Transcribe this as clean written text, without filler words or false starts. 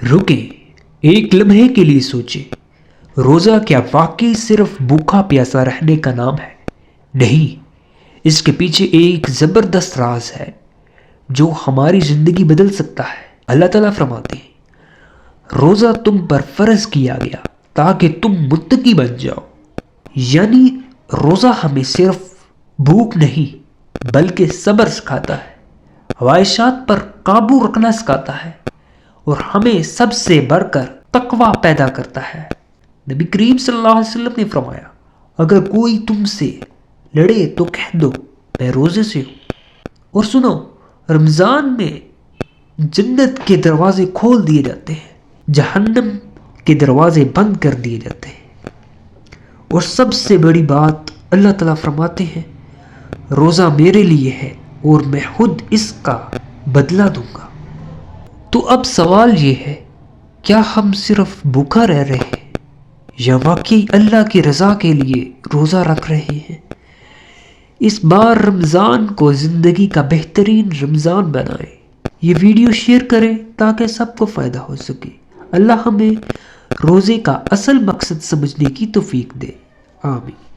رکیں، ایک لمحے کے لیے سوچیں، روزہ کیا واقعی صرف بھوکا پیاسا رہنے کا نام ہے؟ نہیں، اس کے پیچھے ایک زبردست راز ہے جو ہماری زندگی بدل سکتا ہے۔ اللہ تعالیٰ فرماتے ہیں روزہ تم پر فرض کیا گیا تاکہ تم متقی بن جاؤ، یعنی روزہ ہمیں صرف بھوک نہیں بلکہ صبر سکھاتا ہے، خواہشات پر قابو رکھنا سکھاتا ہے اور ہمیں سب سے بڑھ کر تقوی پیدا کرتا ہے۔ نبی کریم صلی اللہ علیہ وسلم نے فرمایا اگر کوئی تم سے لڑے تو کہہ دو میں روزے سے ہوں۔ اور سنو، رمضان میں جنت کے دروازے کھول دیے جاتے ہیں، جہنم کے دروازے بند کر دیے جاتے ہیں، اور سب سے بڑی بات اللہ تعالیٰ فرماتے ہیں روزہ میرے لیے ہے اور میں خود اس کا بدلہ دوں گا۔ تو اب سوال یہ ہے، کیا ہم صرف بھوکا رہ رہے ہیں یا واقعی اللہ کی رضا کے لیے روزہ رکھ رہے ہیں؟ اس بار رمضان کو زندگی کا بہترین رمضان بنائیں۔ یہ ویڈیو شیئر کریں تاکہ سب کو فائدہ ہو سکے۔ اللہ ہمیں روزے کا اصل مقصد سمجھنے کی توفیق دے، آمین۔